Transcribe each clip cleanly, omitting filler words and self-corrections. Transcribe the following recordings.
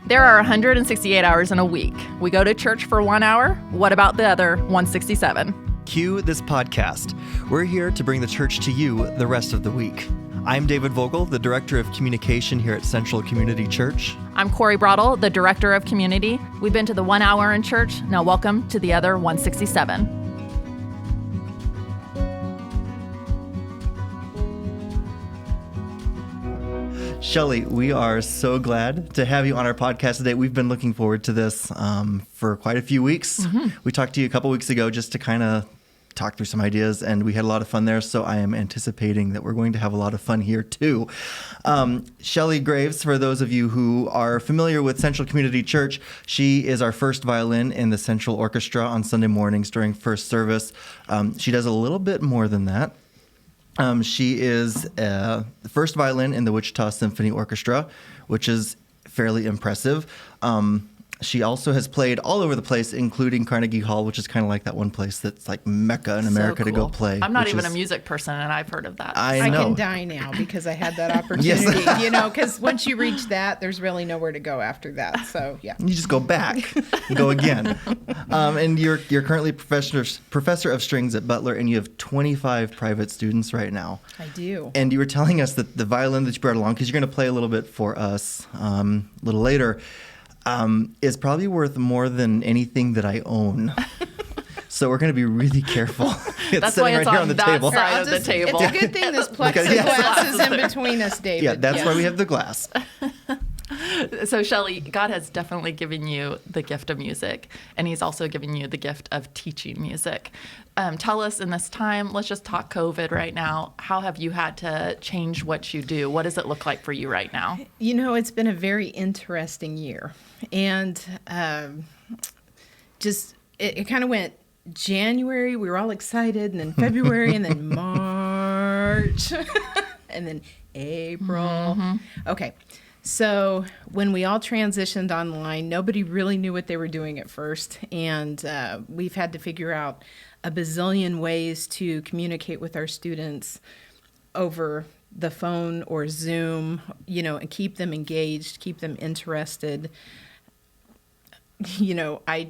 There are 168 hours in a week. We go to church for 1 hour. What about the other 167? Cue this podcast. We're here to bring the church to you the rest of the week. I'm David Vogel, the Director of Communication here at Central Community Church. I'm Corey Brodel, the Director of Community. We've been to the 1 hour in church. Now welcome to the other 167. Chelley, we are so glad to have you on our podcast today. We've been looking forward to this for quite a few weeks. We talked to you a couple weeks ago just to kind of talk through some ideas, and we had a lot of fun there, so I am anticipating that we're going to have a lot of fun here too. Chelley Graves, for those of you who are familiar with Central Community Church, she is our first violin in the Central Orchestra on Sunday mornings during first service. She does a little bit more than that. She is the first violin in the Wichita Symphony Orchestra, which is fairly impressive. She also has played all over the place, including Carnegie Hall, which is kind of like that one place that's like Mecca in America to go play. I'm not even a music person, and I've heard of that. I know. I can die now because I had that opportunity, because once you reach that, there's really nowhere to go after that. So, yeah. You just go back and go again. And you're currently professor of strings at Butler, and you have 25 private students right now. I do. And you were telling us that the violin that you brought along, because you're going to play a little bit for us a little later, is probably worth more than anything that I own. So we're going to be really careful. That's why it's on that table. Side of the table. It's a good thing this plexiglass is in between us, David. Yeah, that's why we have the glass. So, Chelley, God has definitely given you the gift of music, and he's also given you the gift of teaching music. Tell us in this time, let's just talk COVID right now. How have you had to change what you do? What does it look like for you right now? It's been a very interesting year. And it kind of went January, we were all excited, and then February, and then March, and then April. Mm-hmm. Okay. So when we all transitioned online, nobody really knew what they were doing at first. And we've had to figure out a bazillion ways to communicate with our students over the phone or Zoom, and keep them engaged, keep them interested. I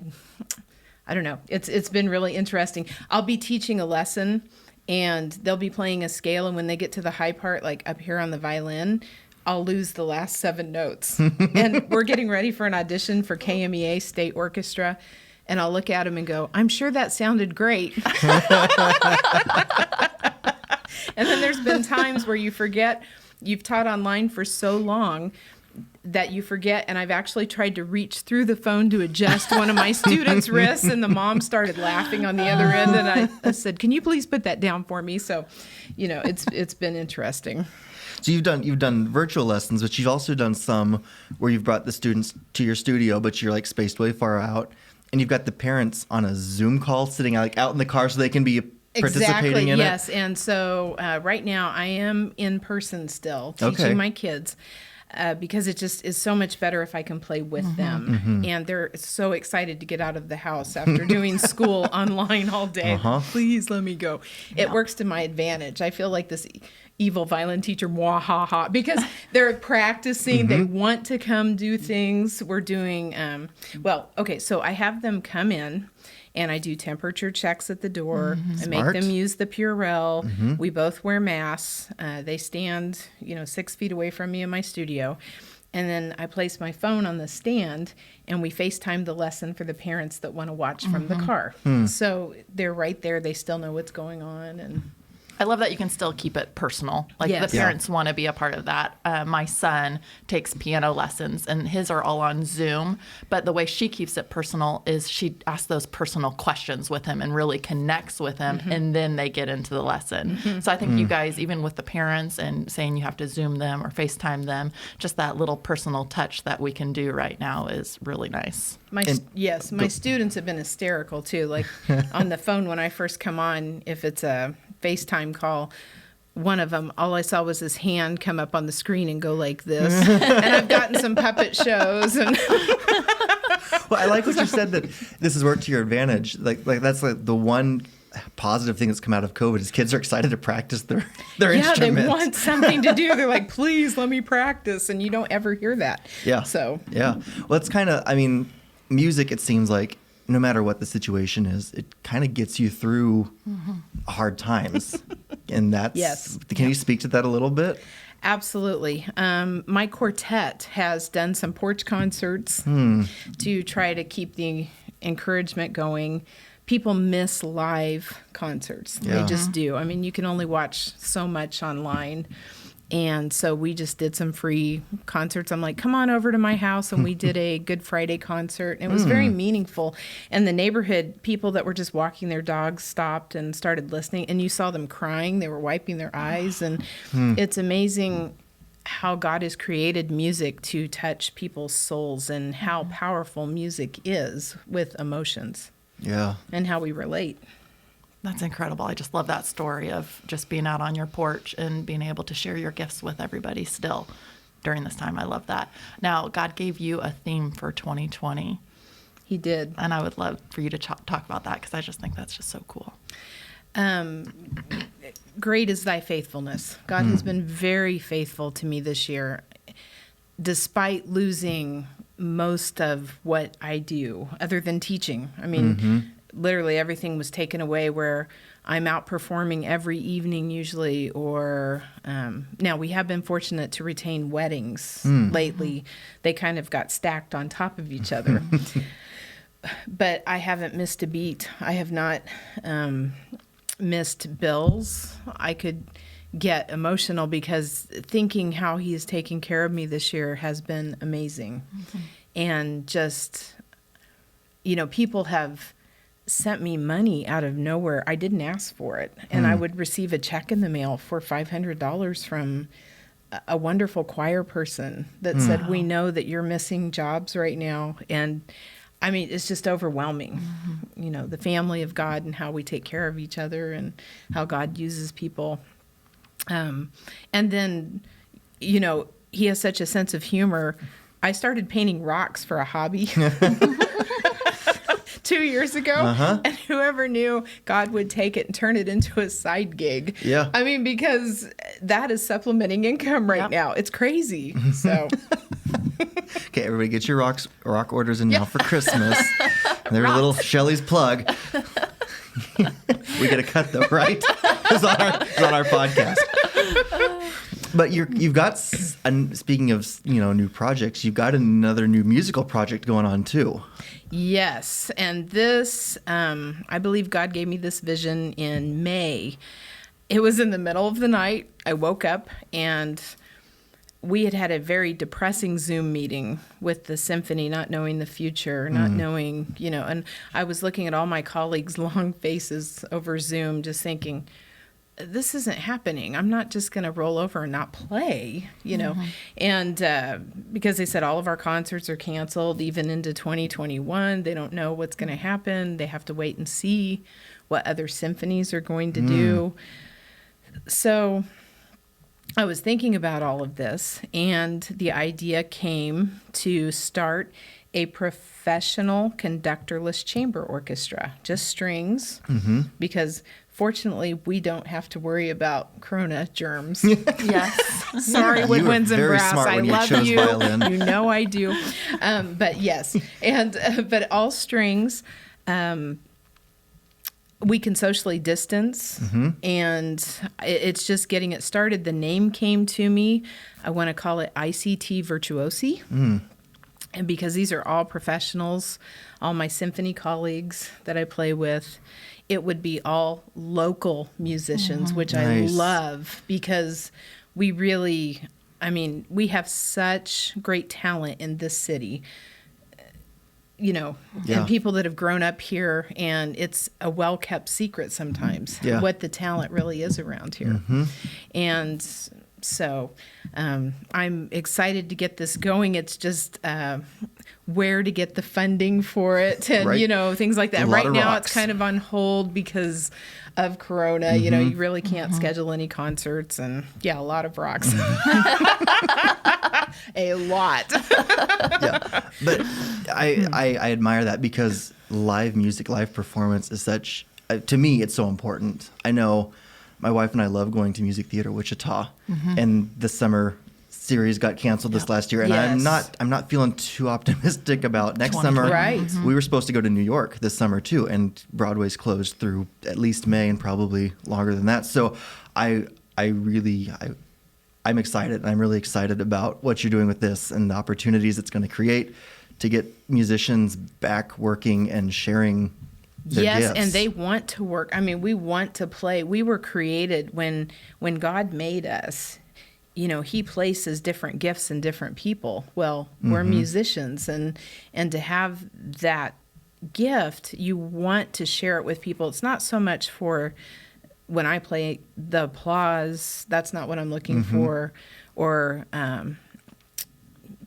don't know. It's been really interesting. I'll be teaching a lesson, and they'll be playing a scale. And when they get to the high part, like up here on the violin, I'll lose the last 7 notes. And we're getting ready for an audition for KMEA State Orchestra. And I'll look at them and go, I'm sure that sounded great. And then there's been times where you forget, you've taught online for so long that you forget. And I've actually tried to reach through the phone to adjust one of my students' wrists. And the mom started laughing on the other end. And I said, can you please put that down for me? So, it's been interesting. So you've done virtual lessons, but you've also done some where you've brought the students to your studio, but you're like spaced way far out, and you've got the parents on a Zoom call sitting out in the car so they can be participating in it. Yes. And so right now I am in person still teaching my kids. Because it just is so much better if I can play with them. Mm-hmm. And they're so excited to get out of the house after doing school online all day. Please let me go. Yeah. It works to my advantage. I feel like this evil violin teacher, mwahaha, because they're practicing. Mm-hmm. They want to come do things. We're doing, so I have them come in. And I do temperature checks at the door. Mm-hmm. I make them use the Purell. Mm-hmm. We both wear masks. They stand, 6 feet away from me in my studio. And then I place my phone on the stand, and we FaceTime the lesson for the parents that want to watch from the car. So they're right there. They still know what's going on. And I love that you can still keep it personal. Like the parents want to be a part of that. My son takes piano lessons, and his are all on Zoom. But the way she keeps it personal is she asks those personal questions with him and really connects with him, and then they get into the lesson. So I think you guys, even with the parents and saying you have to Zoom them or FaceTime them, just that little personal touch that we can do right now is really nice. My students have been hysterical too. Like on the phone when I first come on, if it's a FaceTime call, one of them, all I saw was his hand come up on the screen and go like this. And I've gotten some puppet shows. And well, I like what you said, that this has worked to your advantage. Like that's like the one positive thing that's come out of COVID is kids are excited to practice their instruments. Yeah, they want something to do. They're like, please let me practice. And you don't ever hear that. Yeah. So. Yeah. Well, it's kind of, I mean, music, it seems like no matter what the situation is, it kind of gets you through hard times. And that's, yes. Can you speak to that a little bit? Absolutely. My quartet has done some porch concerts to try to keep the encouragement going. People miss live concerts. Yeah. They just do. I mean, you can only watch so much online. And so we just did some free concerts. I'm like, come on over to my house. And we did a Good Friday concert. And it was very meaningful. And the neighborhood people that were just walking their dogs stopped and started listening. And you saw them crying. They were wiping their eyes. And it's amazing how God has created music to touch people's souls and how powerful music is with emotions. Yeah. And how we relate. That's incredible. I just love that story of just being out on your porch and being able to share your gifts with everybody still during this time. I love that. Now, God gave you a theme for 2020. He did. And I would love for you to talk about that because I just think that's just so cool. Great is thy faithfulness. God has been very faithful to me this year, despite losing most of what I do other than teaching. I mean, literally everything was taken away where I'm out performing every evening usually, or now we have been fortunate to retain weddings lately. They kind of got stacked on top of each other. But I haven't missed a beat. I have not missed bills. I could get emotional because thinking how he has taken care of me this year has been amazing. And just, you know, people have sent me money out of nowhere. I didn't ask for it. And I would receive a check in the mail for $500 from a wonderful choir person that said, we know that you're missing jobs right now. And I mean, it's just overwhelming, you know, the family of God and how we take care of each other and how God uses people. And then, you know, he has such a sense of humor. I started painting rocks for a hobby 2 years ago, and whoever knew God would take it and turn it into a side gig. Yeah. I mean, because that is supplementing income right now. It's crazy. So. Okay, everybody get your rock orders in now for Christmas. They're a little Chelley's plug. We get a cut though, right? It's on our podcast. But you've got, speaking of, you know, new projects, you've got another new musical project going on too. Yes, and this, I believe God gave me this vision in May. It was in the middle of the night. I woke up and we had a very depressing Zoom meeting with the symphony, not knowing the future, not knowing, you know, and I was looking at all my colleagues' long faces over Zoom, just thinking, this isn't happening. I'm not just going to roll over and not play, you know. And because they said all of our concerts are canceled, even into 2021, they don't know what's going to happen. They have to wait and see what other symphonies are going to do. So I was thinking about all of this, and the idea came to start a professional conductorless chamber orchestra, just strings, because fortunately we don't have to worry about corona germs. Yes. Sorry, woodwinds and brass. I love you. Violin. You know I do. But yes, and but all strings. We can socially distance, and it's just getting it started. The name came to me. I want to call it ICT Virtuosi, and because these are all professionals, all my symphony colleagues that I play with, it would be all local musicians, which Nice. I love because we really, I mean, we have such great talent in this city. You know, Yeah. and people that have grown up here, and it's a well-kept secret sometimes what the talent really is around here. And so I'm excited to get this going. It's just where to get the funding for it and, Right. you know, things like that. A lot Right of now rocks. it's kind of on hold because of Corona. You know, you really can't schedule any concerts, and a lot of rocks. A lot. Yeah, but I admire that because live music, live performance is such to me, it's so important. I know my wife and I love going to Music Theater Wichita, and the summer series got canceled this last year, and I'm not feeling too optimistic about next summer. Right. We were supposed to go to New York this summer too, and Broadway's closed through at least May and probably longer than that. So I'm excited. I'm really excited about what you're doing with this and the opportunities it's going to create to get musicians back working and sharing their gifts. And they want to work. I mean, we want to play. We were created when God made us. You know, he places different gifts in different people. Well, we're musicians, and to have that gift, you want to share it with people. It's not so much for when I play the applause. That's not what I'm looking for, or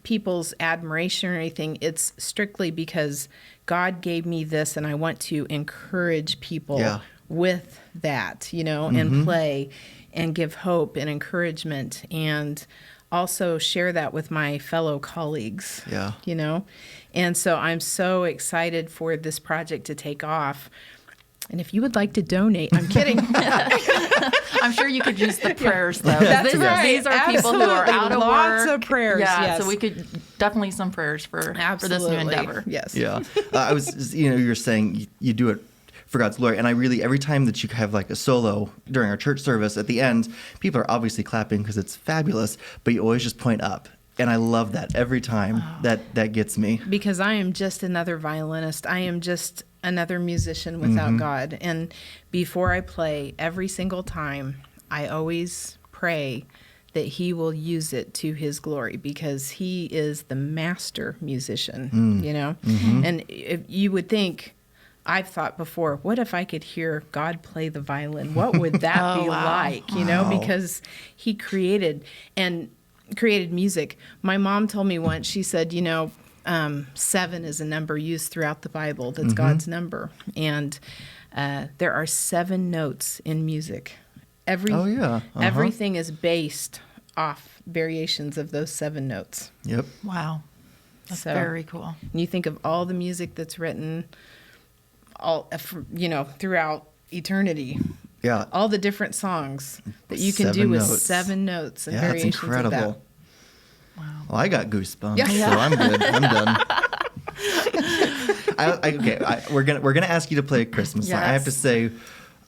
people's admiration or anything. It's strictly because God gave me this, and I want to encourage people with that, you know, and play and give hope and encouragement, and also share that with my fellow colleagues, you know. And so I'm so excited for this project to take off. And if you would like to donate, I'm kidding. I'm sure you could use the prayers, though. That's right. These are people who are out of work. Lots of prayers. Yeah, yes. So we could definitely some prayers for this new endeavor. Yes. Yeah. I was, you're saying you do it for God's glory. And I really, every time that you have like a solo during our church service at the end, people are obviously clapping because it's fabulous, but you always just point up. And I love that every time. That gets me. Because I am just another violinist. I am just another musician without God. And before I play, every single time, I always pray that he will use it to his glory, because he is the master musician, you know? And if you would think, I've thought before, what if I could hear God play the violin? What would that be like, you know? Because he created music. My mom told me once, she said, 7 is a number used throughout the Bible. That's God's number. And there are 7 notes in music. Everything is based off variations of those 7 notes. Yep. Wow. That's very cool. And you think of all the music that's written throughout eternity. Yeah. All the different songs that you can do with 7 notes and variations that's incredible. of that. Wow. Well, I got goosebumps, so I'm good. I'm done. We're gonna ask you to play a Christmas song. I have to say,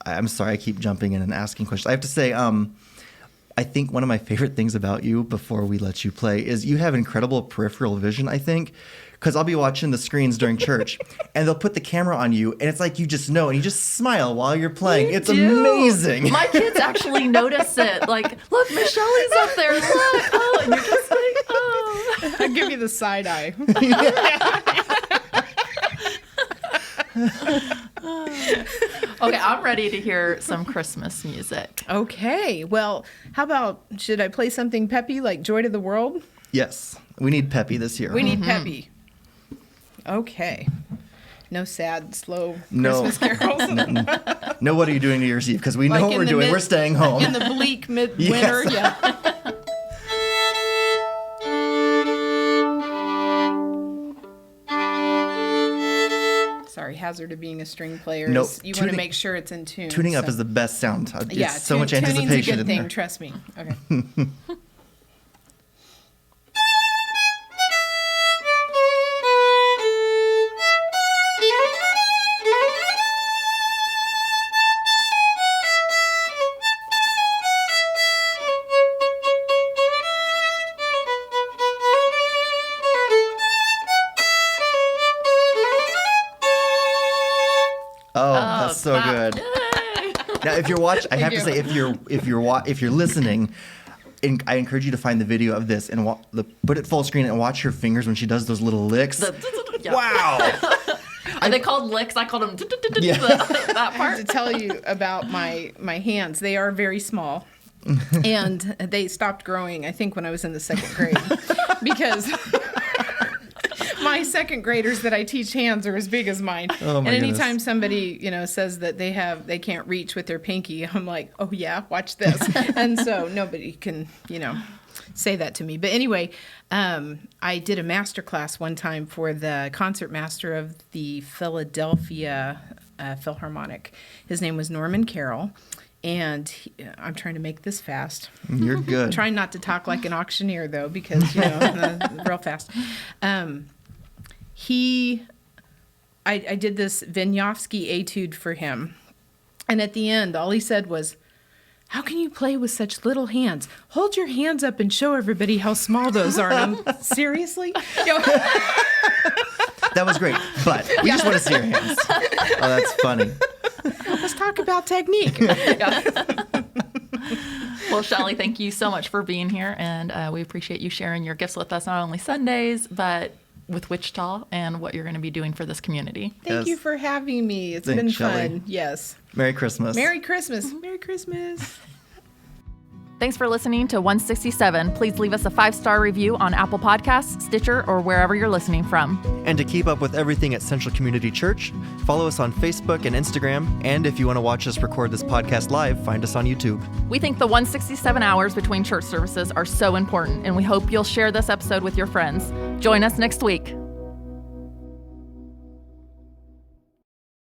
I'm sorry, I keep jumping in and asking questions. I have to say, I think one of my favorite things about you, before we let you play, is you have incredible peripheral vision, I think. Because I'll be watching the screens during church, and they'll put the camera on you, and it's like you just know, and you just smile while you're playing. It's amazing. My kids actually notice it. Like, look, Miss Shelley's up there. Look, oh, and you're just like, oh. I'll give you the side eye. Okay, I'm ready to hear some Christmas music. Okay, well, how about, should I play something peppy like Joy to the World? Yes, we need peppy this year. We need peppy. Okay. No sad, slow Christmas carols? No, what are you doing New Year's Eve? Because we know what we're doing. We're staying home. In the bleak midwinter, yeah. Sorry, hazard of being a string player is you want to make sure it's in tune. Tuning up is the best sound. It's so much anticipation tuning's a good in thing, there. trust me. Okay. That's so good. Now, if you're watching, I have to say, if you're listening, I encourage you to find the video of this and put it full screen and watch her fingers when she does those little licks. Wow. Are they called licks? I called them that part. I have to tell you about my hands. They are very small. And they stopped growing, I think, when I was in the 2nd grade. Because my 2nd graders that I teach hands are as big as mine. Oh my and anytime goodness. somebody, says that they can't reach with their pinky, I'm like, oh yeah, watch this. And so nobody can, say that to me. But anyway, I did a master class one time for the concertmaster of the Philadelphia Philharmonic. His name was Norman Carroll. And I'm trying to make this fast. You're good. Trying not to talk like an auctioneer, though, because, real fast. I did this Wieniawski etude for him. And at the end, all he said was, "How can you play with such little hands? Hold your hands up and show everybody how small those are." And I'm, seriously? That was great, but we just want to see your hands. Oh, that's funny. Let's talk about technique. Well, Chelley, thank you so much for being here, and we appreciate you sharing your gifts with us, not only Sundays, but with Wichita and what you're going to be doing for this community. Thank you for having me. It's been fun. Yes. Merry Christmas. Merry Christmas. Merry Christmas. Thanks for listening to 167. Please leave us a 5-star review on Apple Podcasts, Stitcher, or wherever you're listening from. And to keep up with everything at Central Community Church, follow us on Facebook and Instagram. And if you want to watch us record this podcast live, find us on YouTube. We think the 167 hours between church services are so important, and we hope you'll share this episode with your friends. Join us next week.